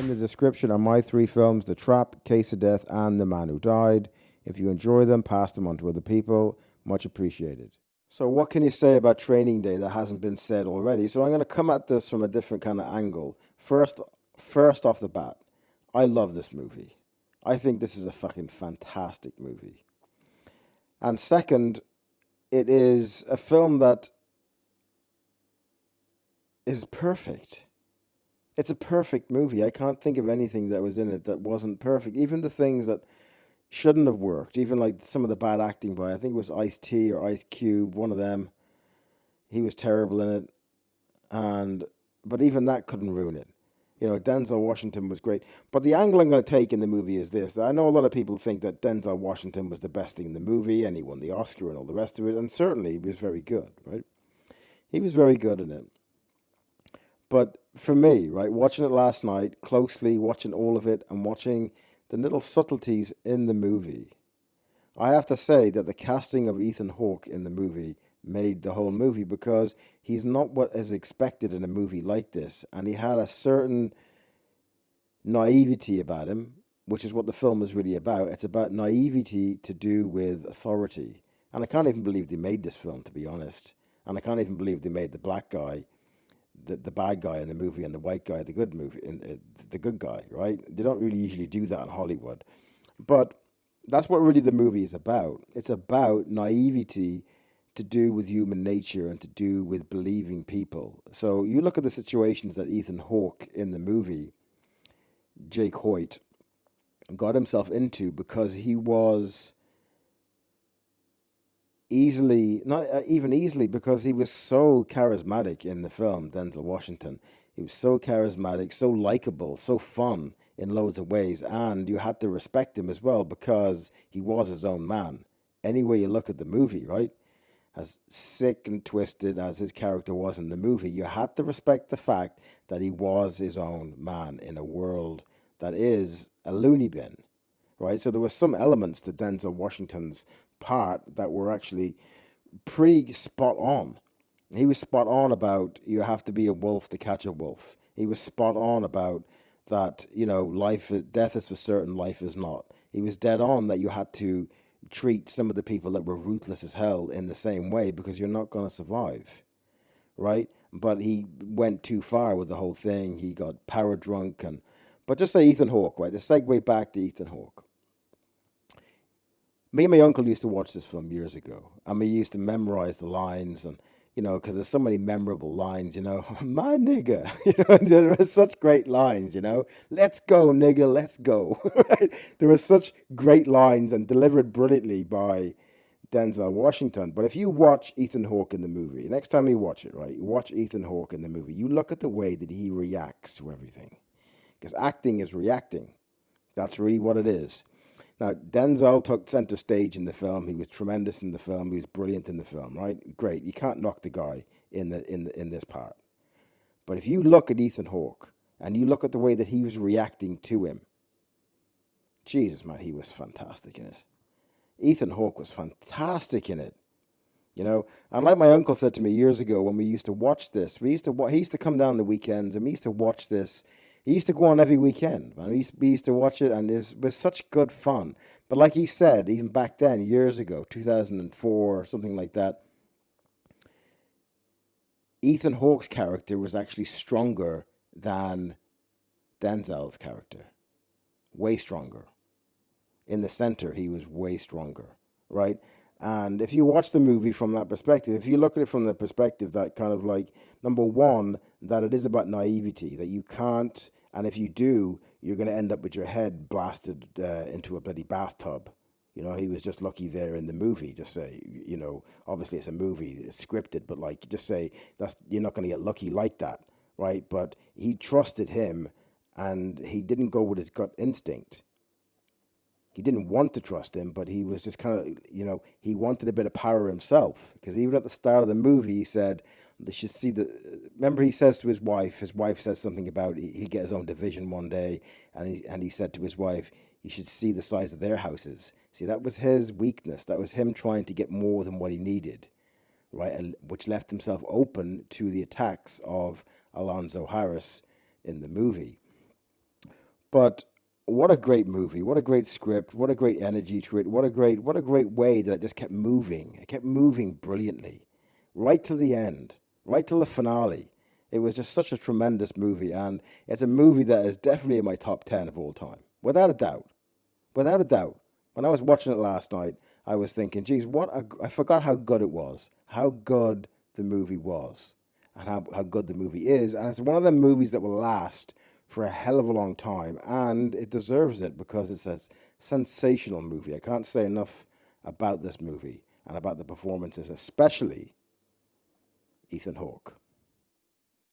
In the description are my three films: The Trap, Case of Death, and The Man Who Died. If you enjoy them, pass them on to other people. Much appreciated. So, what can you say about Training Day that hasn't been said already? So, I'm going to come at this from a different kind of angle. First off the bat, I love this movie. I think this is a fucking fantastic movie. And second, it is a film that is perfect. It's a perfect movie. I can't think of anything that was in it that wasn't perfect. Even the things that shouldn't have worked, even like some of the bad acting by, I think it was Ice T or Ice Cube, one of them. He was terrible in it, and but even that couldn't ruin it. Denzel Washington was great. But the angle I'm going to take in the movie is this: that I know a lot of people think that Denzel Washington was the best thing in the movie, and he won the Oscar and all the rest of it, and certainly he was very good, right? He was very good in it. But for me, right, watching it last night, closely watching all of it and watching the little subtleties in the movie, I have to say that the casting of Ethan Hawke in the movie made the whole movie, because he's not what is expected in a movie like this. And he had a certain naivety about him, which is what the film is really about. It's about naivety to do with authority. And I can't even believe they made this film, to be honest. And I can't even believe they made the black guy the bad guy in the movie and the white guy the good movie in the good guy, right? They don't really usually do that in Hollywood, but that's what really the movie is about. It's about naivety to do with human nature and to do with believing people. So you look at the situations that Ethan Hawke in the movie, Jake Hoyt, got himself into because he was easily, not even easily, because he was so charismatic in the film, Denzel Washington. He was so charismatic, so likable, so fun in loads of ways, and you had to respect him as well because he was his own man. Any way you look at the movie, right? As sick and twisted as his character was in the movie, you had to respect the fact that he was his own man in a world that is a loony bin, right? So there were some elements to Denzel Washington's part that were actually pretty spot on. He was spot on about you have to be a wolf to catch a wolf. He was spot on about that, death is for certain, life is not. He was dead on that you had to treat some of the people that were ruthless as hell in the same way because you're not going to survive, right? But he went too far with the whole thing. He got power drunk but just say Ethan Hawke, right? To segue back to Ethan Hawke. Me and my uncle used to watch this film years ago, and we used to memorize the lines, and because there's so many memorable lines, my nigga, there were such great lines, let's go, nigga, let's go. Right? There were such great lines and delivered brilliantly by Denzel Washington. But if you watch Ethan Hawke in the movie, next time you watch it, right, you watch Ethan Hawke in the movie, you look at the way that he reacts to everything, because acting is reacting. That's really what it is. Now, Denzel took center stage in the film. He was tremendous in the film. He was brilliant in the film, right? Great. You can't knock the guy in this part. But if you look at Ethan Hawke and you look at the way that he was reacting to him, Jesus, man, he was fantastic in it. Ethan Hawke was fantastic in it. And like my uncle said to me years ago when we used to watch this, he used to come down the weekends and we used to watch this. He used to go on every weekend, man. We used to watch it, and it was such good fun. But like he said, even back then, years ago, 2004, something like that, Ethan Hawke's character was actually stronger than Denzel's character. Way stronger. In the center, he was way stronger, right? And if you watch the movie from that perspective, if you look at it from the perspective that kind of like, number one, that it is about naivety, that you can't, and if you do, you're going to end up with your head blasted into a bloody bathtub. He was just lucky there in the movie. Just say, obviously it's a movie, it's scripted, but like, just say you're not going to get lucky like that, right? But he trusted him, and he didn't go with his gut instinct. He didn't want to trust him, but he was just kind of, he wanted a bit of power himself. Because even at the start of the movie, he said, they should see remember he says to his wife says something about he'd get his own division one day, and he said to his wife, you should see the size of their houses. See, that was his weakness. That was him trying to get more than what he needed, right? And which left himself open to the attacks of Alonzo Harris in the movie. But what a great movie! What a great script! What a great energy to it! What a great way that it just kept moving. It kept moving brilliantly, right to the end, right till the finale. It was just such a tremendous movie, and it's a movie that is definitely in my top 10 of all time, without a doubt. Without a doubt. When I was watching it last night, I was thinking, geez, I forgot how good it was, how good the movie was, and how good the movie is. And it's one of the movies that will last for a hell of a long time, and it deserves it because it's a sensational movie. I can't say enough about this movie and about the performances, especially Ethan Hawke.